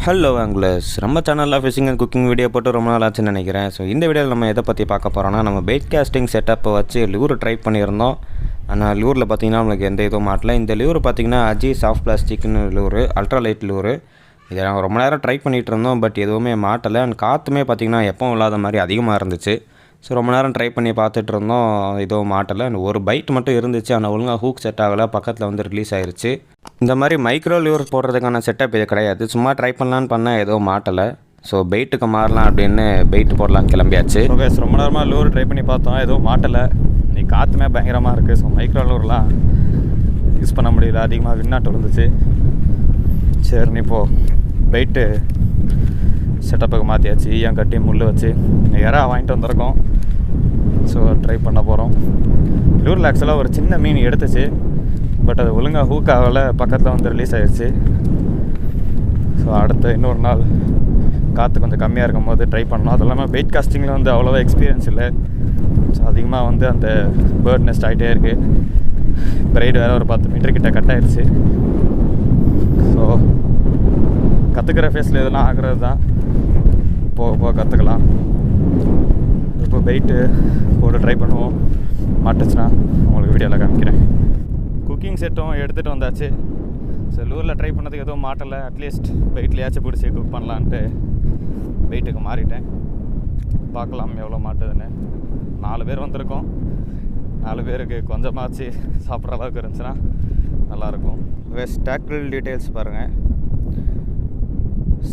Hello anglers, நம்ம சேனலில் phishing and cooking video போட்டு ரொம்ப நாள் ஆச்சுன்னு நினைக்கிறேன். ஸோ இந்த வீடியோவில் நம்ம எதை பற்றி பார்க்க போகிறோம்னா, நம்ம பெயிட் காஸ்டிங் செட்டப்பை வச்சு லியூர் ட்ரை பண்ணியிருந்தோம். ஆனால் லியூரில் பார்த்திங்கன்னா நம்மளுக்கு எந்த இதுவும் மாட்டல. இந்த லியூர் பார்த்திங்கன்னா அஜி சாஃப்ட் பிளாஸ்டிக்னு லியூர், அல்ட்ரா லைட் லியூர். இதை நாங்கள் ரொம்ப நேரம் ட்ரை பண்ணிகிட்டு இருந்தோம், பட் எதுவுமே மாட்டலை. அண்ட் காற்றுமே பார்த்திங்கன்னா எப்பவும் இல்லாத மாதிரி அதிகமாக இருந்துச்சு. ஸோ ரொம்ப நேரம் ட்ரை பண்ணி பார்த்துட்டு இருந்தோம், எதுவும் மாட்டலை. அண்ட் ஒரு பைட் மட்டும் இருந்துச்சு, ஆனால் ஒழுங்காக ஹூக் செட் ஆகலை, பக்கத்தில் வந்து ரிலீஸ் ஆயிடுச்சு. இந்த மாதிரி மைக்ரோ லியூர் போடுறதுக்கான செட்டப் இது கிடையாது. சும்மா ட்ரை பண்ணலான்னு பண்ணால் எதுவும் மாட்டலை. ஸோ பெயிட்டுக்கு மாறலாம் அப்படின்னு பெயிட் போடலான்னு கிளம்பியாச்சு. ஓகே, ரொம்ப நேரமாக லூர் ட்ரை பண்ணி பார்த்தோம், எதுவும் மாட்டலை. நீ காற்றுமே பயங்கரமாக இருக்குது. ஸோ மைக்ரோ லூர்லாம் யூஸ் பண்ண முடியல, அதிகமாக விண்ணாட்டு விழுந்துச்சு. சரி, நீ இப்போது பெயிட்டு செட்டப்புக்கு மாற்றியாச்சு. ஈயம் கட்டி முள் வச்சு இறா வாங்கிட்டு வந்திருக்கோம். ஸோ ட்ரை பண்ண போகிறோம். லூரில் ஆக்சுவலாக ஒரு சின்ன மீன் எடுத்துச்சு, பட் அது ஒழுங்காக ஹூக் ஆகலை, பக்கத்தில் வந்து ரிலீஸ் ஆகிடுச்சு. ஸோ அடுத்து இன்னொரு நாள் காற்று கொஞ்சம் கம்மியாக இருக்கும் போது ட்ரை பண்ணோம். அது இல்லாமல் பெயிட் காஸ்டிங்கில் வந்து அவ்வளோவா எக்ஸ்பீரியன்ஸ் இல்லை. ஸோ அதிகமாக வந்து அந்த பேர்ட் நெஸ்ட் ஆகிட்டே இருக்குது. ப்ரைடு வேறு ஒரு 10 மீட்டர் கிட்ட கட் ஆகிடுச்சு. ஸோ கற்றுக்கிற ஃபேஸில் இதெல்லாம் ஆகிறது தான். போக போக கற்றுக்கலாம். இப்போ பெயிட்டு போட்டு ட்ரை பண்ணுவோம். மாட்டுச்சுன்னா உங்களுக்கு வீடியோவில் காமிக்கிறேன். குக்கிங் செட்டும் எடுத்துகிட்டு வந்தாச்சு. ஸோ லூரில் ட்ரை பண்ணதுக்கு எதுவும் மாட்டலை. அட்லீஸ்ட் வெயிட்லையாச்சும் பிடிச்சி குக் பண்ணலான்ட்டு வெயிட்டுக்கு மாறிட்டேன். பார்க்கலாம் எவ்வளோ மாட்டுதுன்னு. 4 பேர் வந்திருக்கோம். 4 பேருக்கு கொஞ்சமாச்சு சாப்பிட்ற அளவுக்கு இருந்துச்சுன்னா நல்லாயிருக்கும். ஸ்டாக்ரில் டீட்டெயில்ஸ் பாருங்கள்.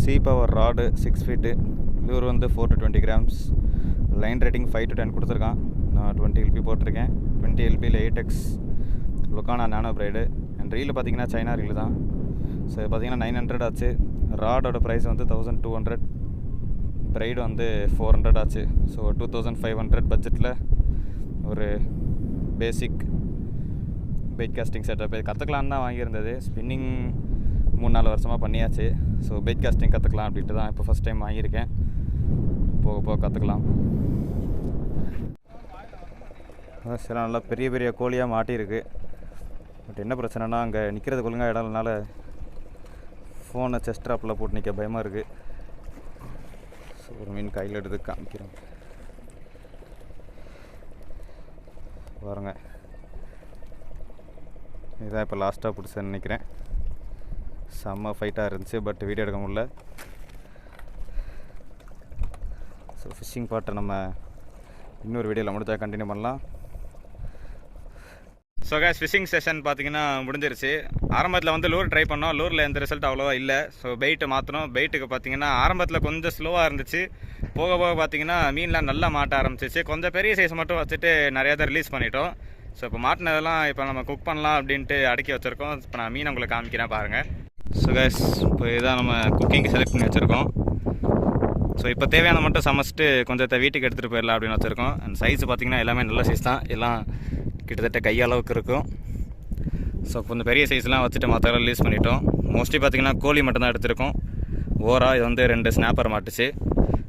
C power rod 6 feet, lure வந்து 4 to 20 grams, line rating 5 to 10 கொடுத்துருக்கான். நான் 20 LP போட்டிருக்கேன். 20 LPயில் 8X லுக்கானா நானோ ப்ரைடு. அண்ட் ரீல் பார்த்திங்கன்னா சைனா ரீல் தான். ஸோ இது பார்த்திங்கன்னா 900 ஆச்சு. ராடோட ப்ரைஸ் வந்து 1200, ப்ரைடு வந்து 400 ஆச்சு. ஸோ 2500 பட்ஜெட்டில் ஒரு பேசிக் பெயிட் காஸ்டிங் செட்டப் கற்றுக்கலான்னு தான் வாங்கியிருந்தது. ஸ்பின்னிங் 3-4 வருஷமாக பண்ணியாச்சு. ஸோ பெயிட் காஸ்டிங் கற்றுக்கலாம் அப்படின்ட்டு தான் இப்போ ஃபஸ்ட் டைம் வாங்கியிருக்கேன். போக போக கற்றுக்கலாம். சில நல்லா பெரிய பெரிய கோழியாக மாட்டியிருக்கு. பட் என்ன பிரச்சனைனா, அங்கே நிற்கிறதுக்கு ஒழுங்காக இடம் இல்லைனால ஃபோனை செஸ்ட் ட்ராப்பில் போட்டு நிற்க பயமாக இருக்குது. ஸோ ஒரு மீன் கையில் எடுத்து காமிக்கிறேன் பாருங்க. இதுதான் இப்போ லாஸ்ட்டாக பிடிச்சேன்னு நினைக்கிறேன். செம்ம ஃபைட்டாக இருந்துச்சு, பட் வீடியோ எடுக்க முடியல. ஸோ ஃபிஷ்ஷிங் பார்ட்டை நம்ம இன்னொரு வீடியோவில் முடிஞ்சா கண்டினியூ பண்ணலாம். ஸோ கேஸ், ஃபிஷிங் செஷன் பார்த்தீங்கன்னா முடிஞ்சிருச்சு. ஆரம்பத்தில் வந்து லூர் ட்ரை பண்ணோம். லூரில் எந்த ரிசல்ட் அவ்வளோவா இல்லை. ஸோ பெயிட்டு மாற்றணும். பெயிட்டுக்கு பார்த்தீங்கன்னா ஆரம்பத்தில் கொஞ்சம் ஸ்லோவாக இருந்துச்சு. போக போக பார்த்தீங்கன்னா மீன்லாம் நல்லா மாட்ட ஆரம்பிச்சிச்சு. கொஞ்சம் பெரிய சைஸ் மட்டும் வச்சுட்டு நிறையா தான் ரிலீஸ் பண்ணிட்டோம். ஸோ இப்போ மாட்டினதெல்லாம் இப்போ நம்ம குக் பண்ணலாம் அப்படின்ட்டு அடுக்கி வச்சுருக்கோம். இப்போ நான் மீன் உங்களுக்கு காமிக்கிறேன் பாருங்கள். ஸோ கேஸ், இப்போ இதுதான் நம்ம குக்கிங்க்கு செலக்ட் பண்ணி வச்சுருக்கோம். ஸோ இப்போ தேவையான மட்டும் சமைச்சிட்டு கொஞ்சத்தை வீட்டுக்கு எடுத்துகிட்டு போயிடலாம் அப்படின்னு வச்சுருக்கோம். அண்ட் சைஸ் பார்த்திங்கன்னா எல்லாமே நல்ல சைஸ் தான். எல்லாம் கிட்டத்தட்ட கையளவுக்கு இருக்கும். ஸோ கொஞ்சம் பெரிய சைஸ்லாம் வச்சுட்டு மற்றெல்லாம் ரிலீஸ் பண்ணிட்டோம். மோஸ்ட்லி பார்த்திங்கன்னா கோழி மட்டும்தான் எடுத்திருக்கோம். ஓரா இது வந்து 2 ஸ்னாப்பர் மாட்டுச்சு.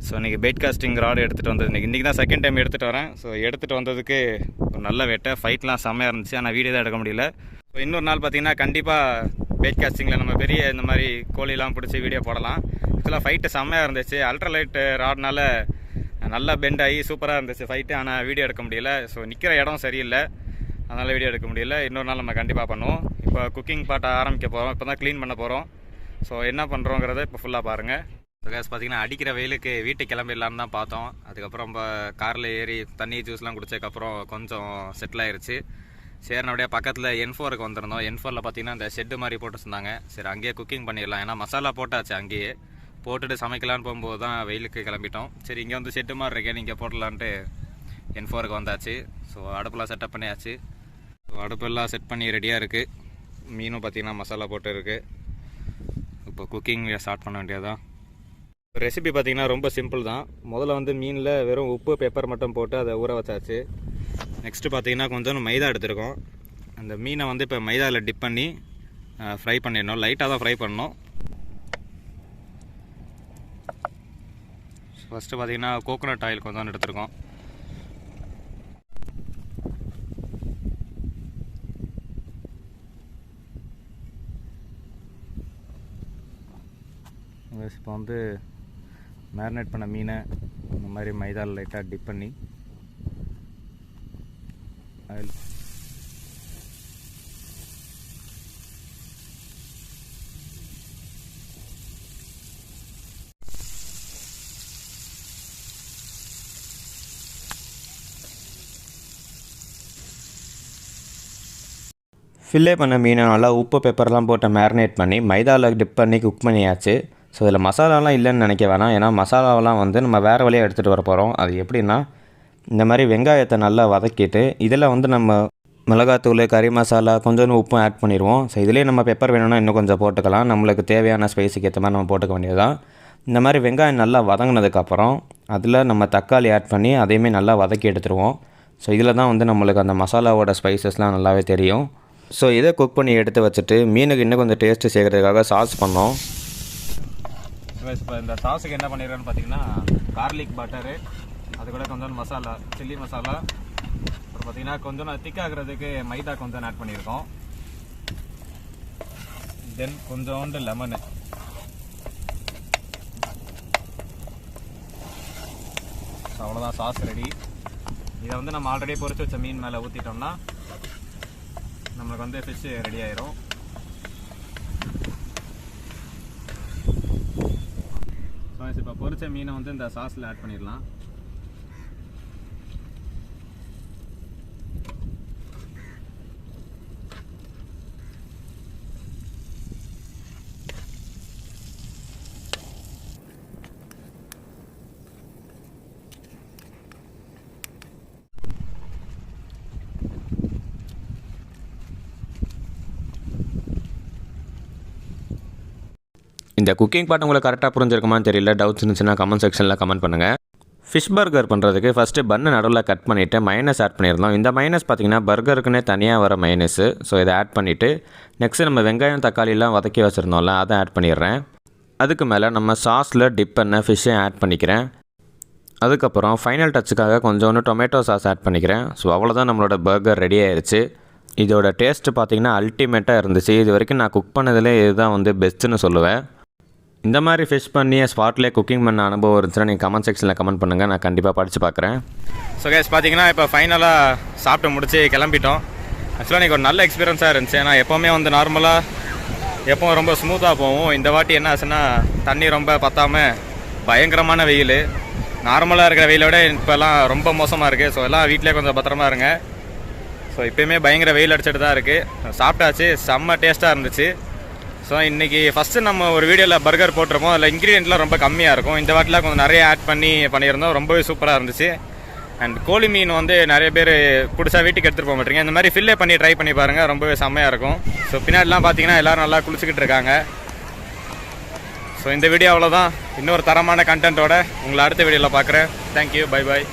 ஸோ இன்றைக்கி பெயிட் காஸ்டிங் ராடு எடுத்துகிட்டு வந்தது இன்றைக்கி தான் செகண்ட் டைம் எடுத்துகிட்டு வரேன். ஸோ எடுத்துகிட்டு வந்ததுக்கு ஒரு நல்ல வேட்டை, ஃபைட்லாம் செம்மையாக இருந்துச்சு. ஆனால் வீடியோ தான் எடுக்க முடியல. ஸோ இன்னொரு நாள் பார்த்திங்கன்னா கண்டிப்பாக பெயிட் காஸ்டிங்கில் நம்ம பெரிய இந்த மாதிரி கோழிலாம் பிடிச்சி வீடியோ போடலாம். ஆக்சுவலாக ஃபைட்டு செம்மையாக இருந்துச்சு. அல்ட்ரா லைட் ராட்னால நல்லா பெண்ட் ஆகி சூப்பராக இருந்துச்சு ஃபைட்டு. ஆனால் வீடியோ எடுக்க முடியல. ஸோ நிற்கிற இடம் சரியில்லை, அதனால் வீடியோ எடுக்க முடியல. இன்னொரு நாள் நம்ம கண்டிப்பாக பண்ணுவோம். இப்போ குக்கிங் பார்ட்டை ஆரம்பிக்க போகிறோம். இப்போ தான் க்ளீன் பண்ண போகிறோம். ஸோ என்ன பண்ணுறோங்கிறத இப்போ ஃபுல்லாக பாருங்கள். கேஸ் பார்த்திங்கன்னா அடிக்கிற வெயிலுக்கு வீட்டுக்கு கிளம்பிடலான்னு தான் பார்த்தோம். அதுக்கப்புறம் இப்போ காரில் ஏறி தண்ணி ஜூஸ்லாம் குடிச்சதுக்கப்புறம் கொஞ்சம் செட்டில் ஆயிடுச்சு. சரி, அப்படியே பக்கத்தில் N4க்கு வந்திருந்தோம். N4ல் பார்த்திங்கன்னா இந்த ஷெட்டு மாதிரி போட்டு சொன்னாங்க. சரி, அங்கேயே குக்கிங் பண்ணிடலாம். ஏன்னா மசாலா போட்டாச்சு, அங்கேயே போட்டுட்டு சமைக்கலான்னு போகும்போது தான் வெயிலுக்கு கிளம்பிட்டோம். சரி, இங்கே வந்து ஷெட்டு மாதிரி இருக்கேன், இங்கே போடலான்ட்டு N4க்கு வந்தாச்சு. ஸோ அடுப்பெல்லாம் செட்டப் பண்ணியாச்சு. ஸோ அடுப்பெல்லாம் செட் பண்ணி ரெடியாக இருக்குது. மீனும் பார்த்திங்கன்னா மசாலா போட்டு இருக்குது. இப்போ குக்கிங் ஸ்டார்ட் பண்ண வேண்டியதான். ரெசிபி பார்த்திங்கன்னா ரொம்ப சிம்பிள் தான். முதல்ல வந்து மீனில் வெறும் உப்பு, பெப்பர் மட்டும் போட்டு அதை ஊற வச்சாச்சு. நெக்ஸ்ட்டு பார்த்திங்கன்னா கொஞ்சம் மைதா எடுத்துருக்கோம். அந்த மீனை வந்து இப்போ மைதாவில் டிப் பண்ணி ஃப்ரை பண்ணிடணும். லைட்டாக தான் ஃப்ரை பண்ணணும். ஃபஸ்ட்டு பார்த்திங்கன்னா கோகோனட் ஆயில் கொஞ்சம் எடுத்துருக்கோம். இப்போ வந்து மேரினேட் பண்ண மீனை இந்த மாதிரி மைதாவில் லைட்டாக டிப் பண்ணி அதில் ஃபில்லே பண்ண மீனை நல்லா உப்பு பெப்பர்லாம் போட்டு மேரினேட் பண்ணி மைதாவில் டிப் பண்ணி குக் பண்ணியாச்சு. ஸோ இதில் மசாலாலாம் இல்லைன்னு நினைக்க வேணாம். ஏன்னா மசாலாவெலாம் வந்து நம்ம வேறு வழியாக எடுத்துகிட்டு வர போகிறோம். அது எப்படின்னா, இந்த மாதிரி வெங்காயத்தை நல்லா வதக்கிட்டு இதில் வந்து நம்ம மிளகாத்தூள், கறி மசாலா, கொஞ்சோண்டு உப்பும் ஆட் பண்ணிடுவோம். ஸோ இதிலே நம்ம பெப்பர் வேணும்னா இன்னும் கொஞ்சம் போட்டுக்கலாம். நம்மளுக்கு தேவையான ஸ்பைஸுக்கு ஏற்ற மாதிரி நம்ம போட்டுக்க வேண்டியது தான். இந்த மாதிரி வெங்காயம் நல்லா வதங்கினதுக்கப்புறம் அதில் நம்ம தக்காளி ஆட் பண்ணி அதையுமே நல்லா வதக்கி எடுத்துருவோம். ஸோ இதில் தான் வந்து நம்மளுக்கு அந்த மசாலாவோட ஸ்பைசஸ்லாம் நல்லாவே தெரியும். ஸோ இதை குக் பண்ணி எடுத்து வச்சுட்டு மீனுக்கு இன்னும் கொஞ்சம் டேஸ்ட்டு சேர்க்கறதுக்காக சாஸ் பண்ணோம். இப்போ இந்த சாஸுக்கு என்ன பண்ணிடுறேன்னு பார்த்தீங்கன்னா, கார்லிக் பட்டரு, அது கூட கொஞ்சம் மசாலா, சில்லி மசாலா, அப்புறம் பார்த்தீங்கன்னா கொஞ்சம் திக்காகிறதுக்கு மைதா கொஞ்சம் ஆட் பண்ணியிருக்கோம். தென் கொஞ்சோண்டு லெமனு, ஸோ அவ்வளோதான் சாஸ் ரெடி. இதை வந்து நம்ம ஆல்ரெடி பொரிச்சு வச்ச மீன் மேலே ஊற்றிட்டோம்னா நம்மளுக்கு வந்து ஃபிஷ் ரெடி ஆயிரும். ஸோ இப்போ பொரிச்ச மீனை வந்து இந்த சாஸில் ஆட் பண்ணிடலாம். இந்த குக்கிங் பார்ட் உங்களுக்கு கரெக்டாக புரிஞ்சிருக்குமான்னு தெரியல. டவுட்ஸ் இருந்துச்சுன்னா கமெண்ட் செக்ஷனில் கமெண்ட் பண்ணுங்கள். ஃபிஷ் பர்கர் பண்ணுறதுக்கு ஃபஸ்ட்டு பன்னு நடுவில் கட் பண்ணிவிட்டு மைனஸ் ஆட் பண்ணியிருந்தோம். இந்த மைனஸ் பார்த்திங்கன்னா பர்கருக்குன்னே தனியாக வர மைனஸு. ஸோ இதை ஆட் பண்ணிவிட்டு நெக்ஸ்ட்டு நம்ம வெங்காயம் தக்காளிலாம் வதக்கி வச்சுருந்தோம்ல, அதை ஆட் பண்ணிடுறேன். அதுக்கு மேலே நம்ம சாஸில் டிப் பண்ண ஃபிஷ்ஷை ஆட் பண்ணிக்கிறேன். அதுக்கப்புறம் ஃபைனல் டச்சுக்காக கொஞ்சோண்டு டொமேட்டோ சாஸ் ஆட் பண்ணிக்கிறேன். ஸோ அவ்வளோதான், நம்மளோட பர்கர் ரெடி ஆயிடுச்சு. இதோட டேஸ்ட்டு பார்த்திங்கன்னா அல்டிமேட்டாக இருந்துச்சு. இது வரைக்கும் நான் குக் பண்ணதிலே இதுதான் வந்து பெஸ்ட்டுன்னு சொல்லுவேன். இந்த மாதிரி ஃபிஷ் பண்ணி ஸ்பாட்லேயே குக்கிங் பண்ண அனுபவம் இருந்துச்சுன்னா நீங்கள் கமெண்ட் செக்ஷனில் கமெண்ட் பண்ணுங்கள். நான் கண்டிப்பாக படித்து பார்க்குறேன். ஸோ கைஸ் பார்த்தீங்கன்னா இப்போ ஃபைனலாக சாப்பிட்டு முடிச்சு கிளம்பிட்டோம். ஆக்சுவலாக எனக்கு ஒரு நல்ல எக்ஸ்பீரியன்ஸாக இருந்துச்சு. ஏன்னா எப்போவுமே வந்து நார்மலாக எப்போவும் ரொம்ப ஸ்மூத்தாக போகும். இந்த வாட்டி என்ன ஆச்சுன்னா தண்ணி ரொம்ப பற்றாமல் பயங்கரமான வெயில். நார்மலாக இருக்கிற வெயிலை விட இப்போல்லாம் ரொம்ப மோசமாக இருக்குது. ஸோ எல்லாம் வீட்டிலே கொஞ்சம் பத்திரமா இருங்க. ஸோ இப்போயுமே பயங்கர வெயில் அடிச்சுட்டு தான் இருக்குது. சாப்பிட்டாச்சு, செம்ம டேஸ்ட்டாக இருந்துச்சு. ஸோ இன்றைக்கி ஃபஸ்ட்டு நம்ம ஒரு வீடியோவில் பர்கர் போட்டிருப்போம். அதில் இன்க்ரீடியன்ட்லாம் ரொம்ப கம்மியாக இருக்கும். இந்த வாட்டிலாம் கொஞ்சம் நிறைய ஆட் பண்ணியிருந்தோம். ரொம்பவே சூப்பராக இருந்துச்சு. அண்ட் கோழி மீன் வந்து நிறைய பேர் பிடிச்சா வீட்டுக்கு எடுத்துகிட்டு போக மாட்டீங்க. இந்த மாதிரி ஃபில்லே பண்ணி ட்ரை பண்ணி பாருங்கள், ரொம்பவே செம்மையாக இருக்கும். ஸோ பின்னாடிலாம் பார்த்தீங்கன்னா எல்லோரும் நல்லா குளிச்சுக்கிட்டு இருக்காங்க. ஸோ இந்த வீடியோ அவ்வளோதான். இன்னொரு தரமான கண்டென்ட்டோட உங்களை அடுத்த வீடியோவில் பார்க்குறேன். Thank you, bye bye.